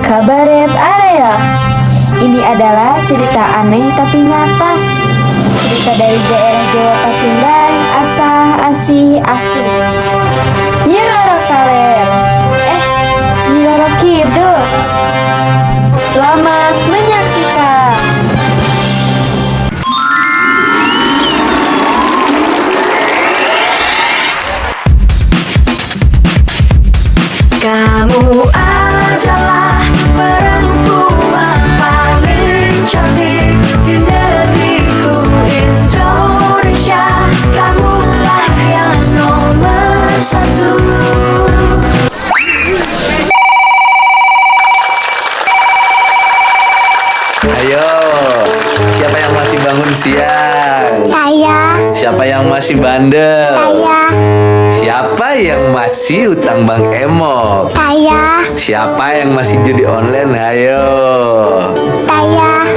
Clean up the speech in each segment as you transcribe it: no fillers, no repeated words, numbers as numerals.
Kabaret Area. Ini adalah cerita aneh tapi nyata. Cerita dari daerah Jawa Pasundan, Asah Asih Asu. Nyi Roro Kaler. Nyi Roro Kidul. Selamat menyaksikan. Kamu adalah perempuan paling cantik di negeriku Indonesia. Kamulah yang nomor satu. Ayo, siapa yang masih bangun siang? Saya. Siapa yang masih bandel? Saya. Siapa yang masih utang Bang Emo? Saya. Siapa yang masih judi online? Ayo. Saya.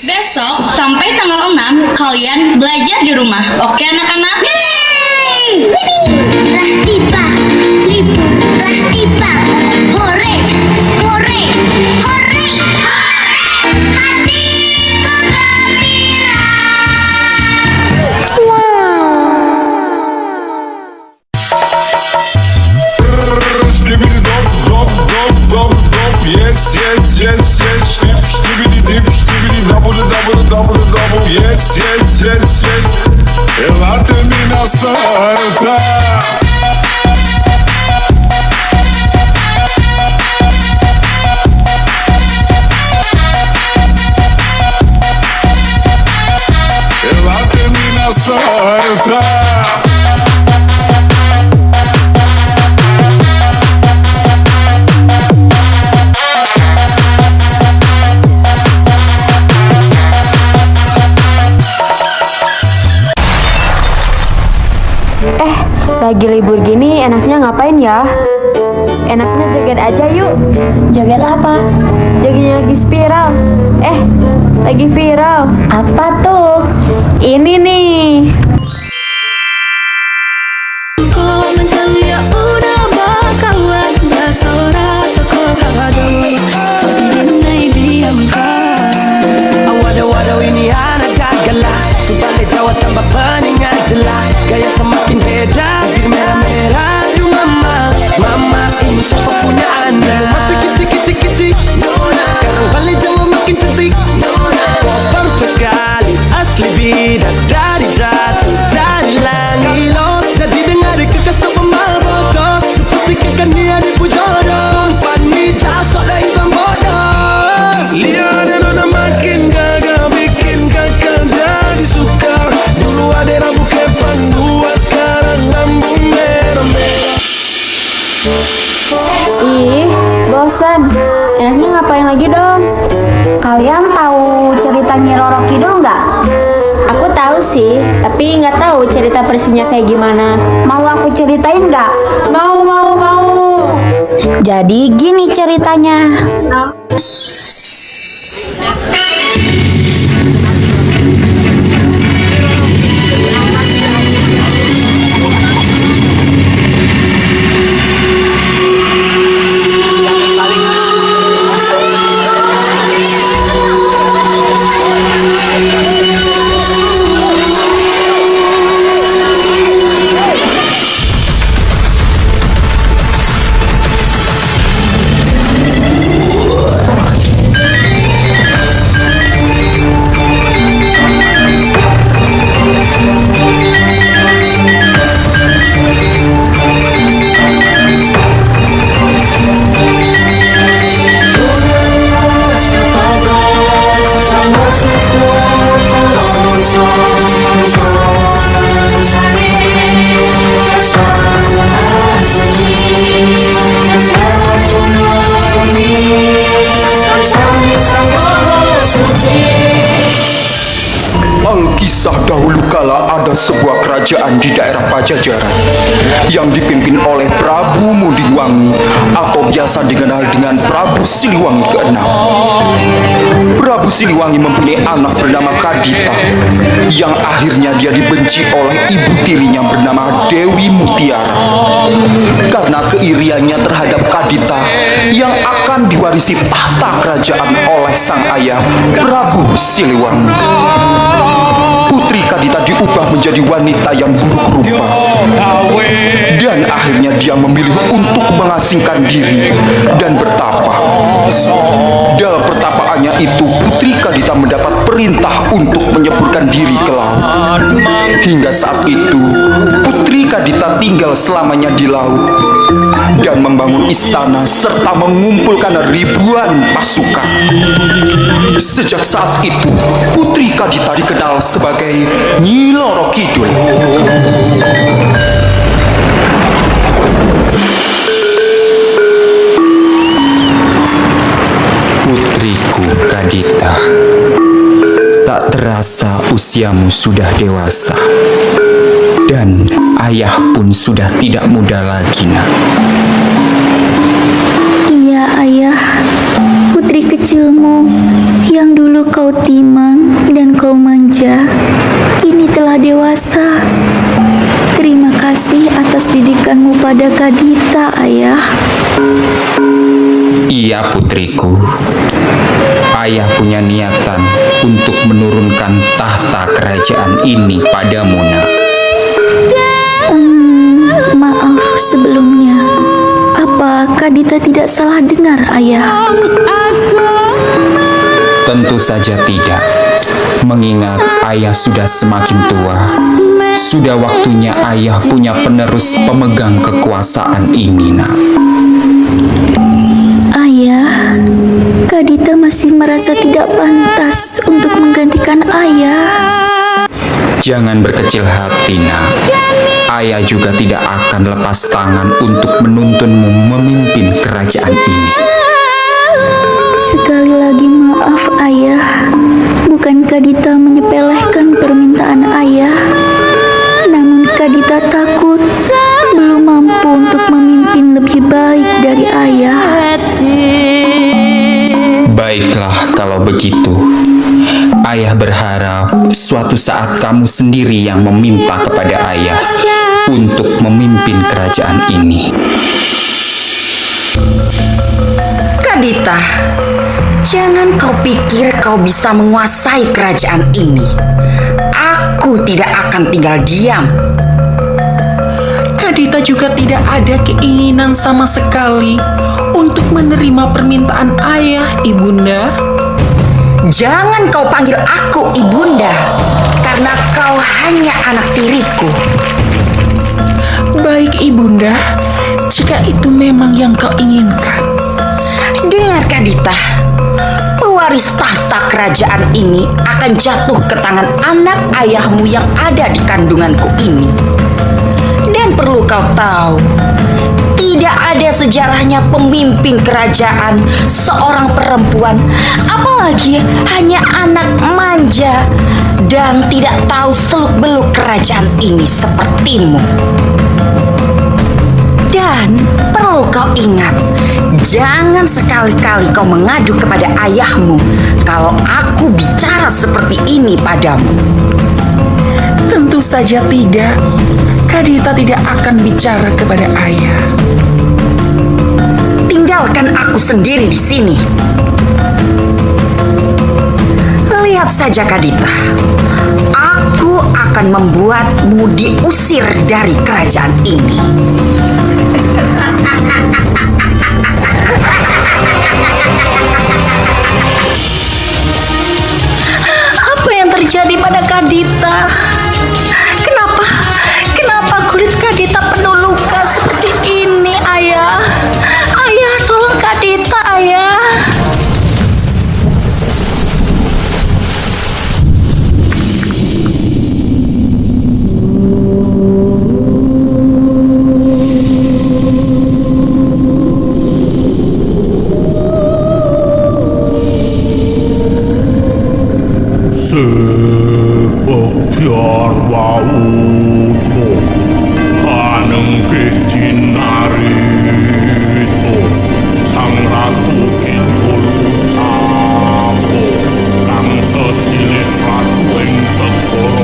Besok sampai tanggal 6 kalian belajar di rumah. Oke anak-anak? Lah tiba, libur lah tiba. Hore, hore, hore, hatiku gembira. Skibidi dop dop dop dop dop. Yes yes yes yes. Stip skibidi dip skibidi double double double double. Yes yes yes yes. Elate-mi na starta. Elate-mi na starta. Lagi libur gini enaknya ngapain ya? Enaknya joget aja yuk. Joget apa? Jogetnya lagi spiral. Lagi viral. Apa tuh? Ini nih. Waduh ini anak gagala. Sebalik Jawa tambah peningan jelas. Gaya semakin beda. Bir merah-merah. Aduh mama, mama ini siapa punya anda? Masih kicik-kicik-kicik. Sekarang balik Jawa makin cantik. Kau perfect sekali. Asli bidadari jatuh dari langit. Jadi dengar kekas tak pembaboto. Sepastikan dia dipujodoh. Sumpah ni jasok dah ibang bodoh. Lihat nona makin gagal. Bikin kakak jadi suka. Dulu ada rambut kepan dua. Sekarang rambut merah-merah. Ih, bosan. Enaknya ngapain lagi dong? Kalian tahu cerita Nyi Roro Kidul nggak? Aku tahu sih, tapi nggak tahu cerita persisnya kayak gimana. Mau aku ceritain nggak? Mau. Jadi gini ceritanya. Dahulu kala ada sebuah kerajaan di daerah Pajajaran yang dipimpin oleh Prabu Mudiwangi atau biasa dikenal dengan Prabu Siliwangi ke-6. Prabu Siliwangi mempunyai anak bernama Kadita yang akhirnya dia dibenci oleh ibu tirinya bernama Dewi Mutiara karena keiriannya terhadap Kadita yang akan diwarisi tahta kerajaan oleh sang ayah Prabu Siliwangi. Putri Kadita diubah menjadi wanita yang buruk rupa dan akhirnya dia memilih untuk mengasingkan diri dan bertapa. Dalam pertapaannya itu, Putri Kadita mendapat perintah untuk menyeburkan diri ke laut. Hingga saat itu, Putri Kadita tinggal selamanya di laut dan membangun istana serta mengumpulkan ribuan pasukan. Sejak saat itu, Putri Kadita dikenal sebagai Nyi Roro Kidul. Putriku Kadita, tak terasa usiamu sudah dewasa dan ayah pun sudah tidak muda lagi, nak. Iya ayah, putri kecilmu yang dulu kau timang dan kau manja, kini telah dewasa. Terima kasih atas didikanmu pada Kadita, ayah. Iya putriku, ayah punya niatan untuk menurunkan tahta kerajaan ini padamu, nak. Maaf sebelumnya. Apa Kadita tidak salah dengar, ayah? Tentu saja tidak. Mengingat ayah sudah semakin tua, sudah waktunya ayah punya penerus pemegang kekuasaan ini, nak. Ayah, Kadita masih merasa tidak pantas untuk menggantikan ayah. Jangan berkecil hati, nak. Ayah juga tidak akan lepas tangan untuk menuntunmu memimpin kerajaan ini. Sekali lagi maaf, ayah. Bukan Kadita menyepelekan permintaan ayah, namun Kadita takut belum mampu untuk memimpin lebih baik dari ayah. Baiklah kalau begitu. Ayah berharap suatu saat kamu sendiri yang meminta kepada ayah untuk memimpin kerajaan ini. Kadita, jangan kau pikir kau bisa menguasai kerajaan ini. Aku tidak akan tinggal diam. Kadita juga tidak ada keinginan sama sekali untuk menerima permintaan ayah, Ibunda. Jangan kau panggil aku Ibunda, karena kau hanya anak tiriku. Baik, Ibunda, jika itu memang yang kau inginkan. Dengar, Kadita, pewaris tahta kerajaan ini akan jatuh ke tangan anak ayahmu yang ada di kandunganku ini. Dan perlu kau tahu, tidak ada sejarahnya pemimpin kerajaan seorang perempuan, apalagi hanya anak manja dan tidak tahu seluk-beluk kerajaan ini sepertimu. Dan perlu kau ingat, jangan sekali-kali kau mengadu kepada ayahmu kalau aku bicara seperti ini padamu. Tentu saja tidak. Kadita tidak akan bicara kepada ayah. Tinggalkan aku sendiri di sini. Lihat saja, Kadita. Aku akan membuatmu diusir dari kerajaan ini. Apa yang terjadi pada Kadita? Kenapa kulit Kadita penuh luka seperti ini, ayah? Ayah, tolong Kadita, ayah. Sepak sarwa utuh panengkih cinarito sang ratu kidul ucapo kang sesilih ratu ing segara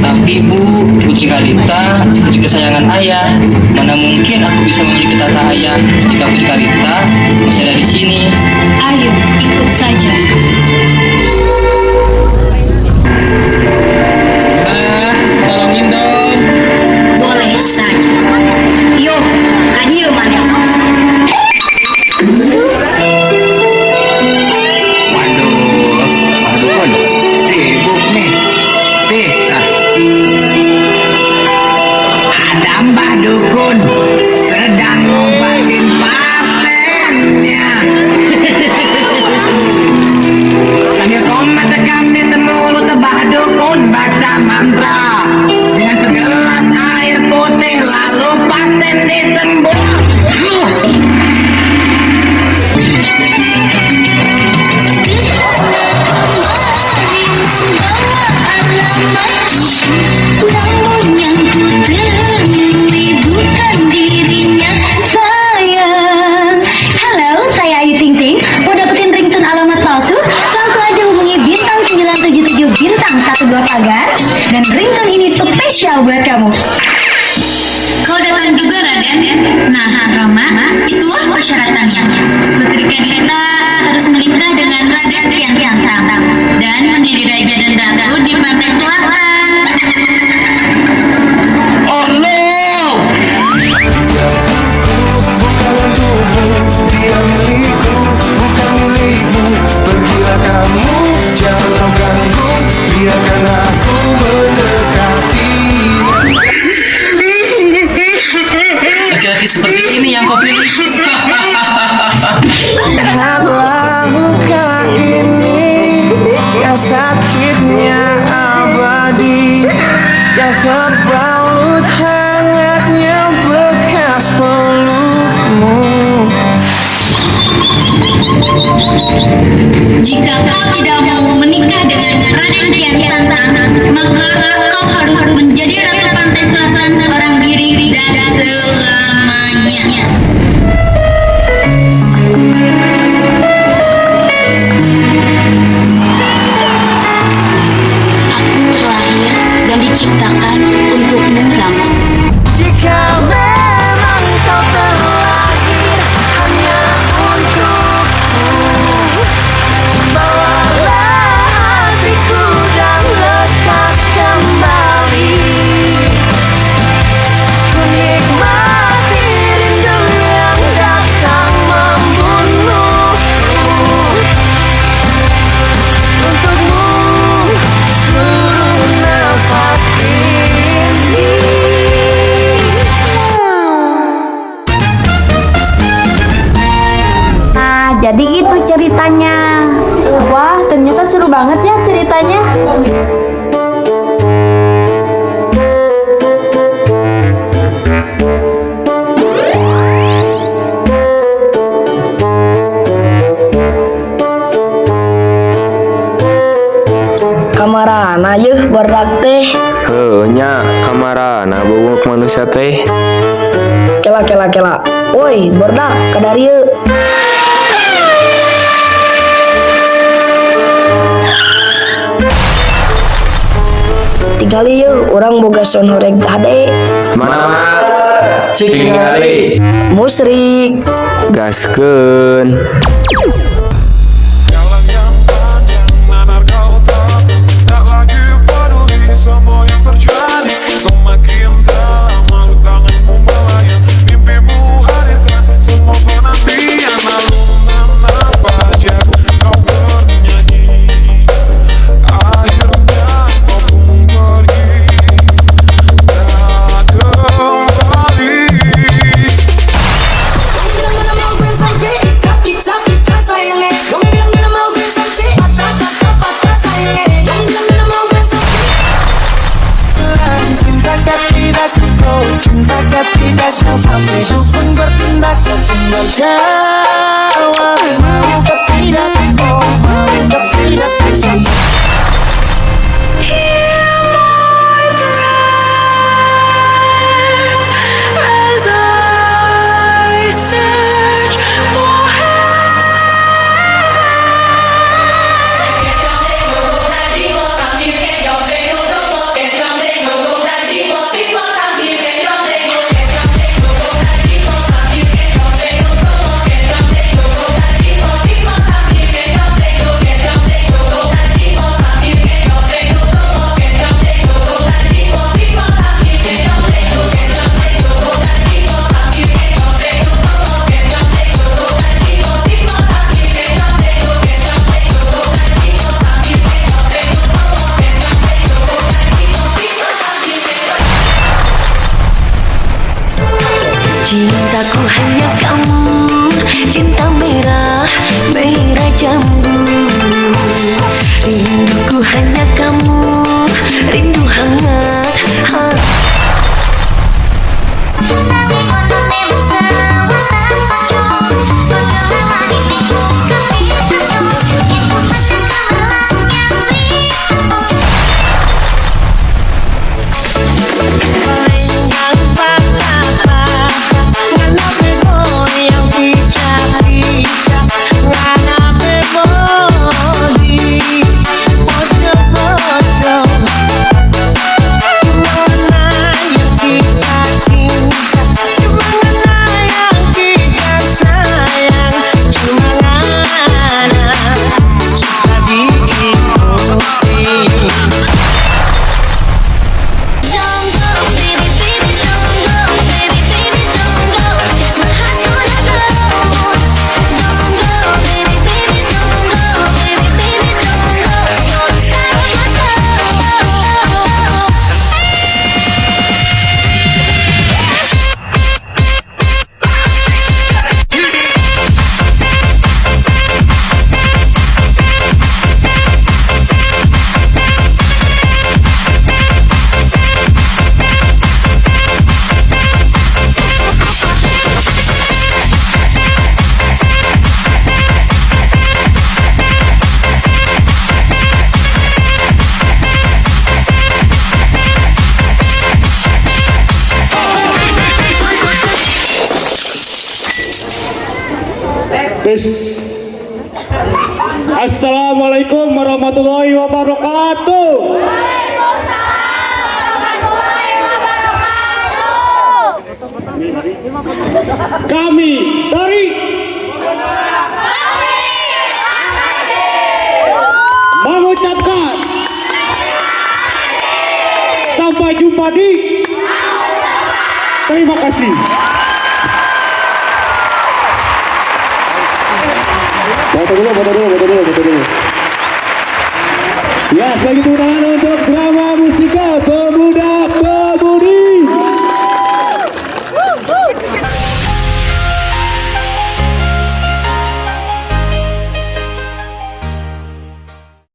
Tapi Bu, Putri Karita, putri kesayangan ayah. Mana mungkin aku bisa memiliki tata ayah jika Putri Karita masih ada di sini. Ayo, ikut saja. Tolongin dong. Boleh saja. Yuk, kajian mana? Dukun sedang ngobatin patennya. Sambil komat tekam di temulu tebah dukun baca mantra dengan segelas air putih lalu paten disembuh. Dan ringtone ini spesial buat kamu. Kau datang juga, Raden. Nah, Rama, itulah persyaratannya. Putri Karita harus menikah dengan Raden Kian Santang dan menjadi raja dan ratu di pantai selatan. Oh no! Bukan untukmu, dia milikku, bukan milikmu. Pergilah kamu, jangan kau ganggu, biarkan aku mendekati. Laki-laki seperti ini yang kau pilih. Lihatlah muka ini yang sakitnya. banget ya ceritanya. Kamarana yeuh barudak teh. Nya kamarana beuweuk manusia teh. Kela. Woi, barudak kadari yeuh. Tingali yeuh, urang boga sonoreg hade. Mana? Cik tingali. Musrik. Gaskeun. Semua yang terjadi semakin dalam malu tanganmu melayang mimpimu hadirkan semua penantian lalu menapa aja kau bernyanyi akhirnya kau pun pergi tak kembali. Cinta tidak sampai dukun bertindak tinggal jawab mau ke tidak, oh mau ke tidak bisa. As I search for cintaku hanya kamu, cinta merah, merah jambu. Rinduku hanya kamu, rindu hangat, Assalamualaikum warahmatullahi wabarakatuh. Kami dari mengucapkan sampai jumpa di terima kasih. Foto dulu. Ya, sekali tepuk tangan untuk drama musikal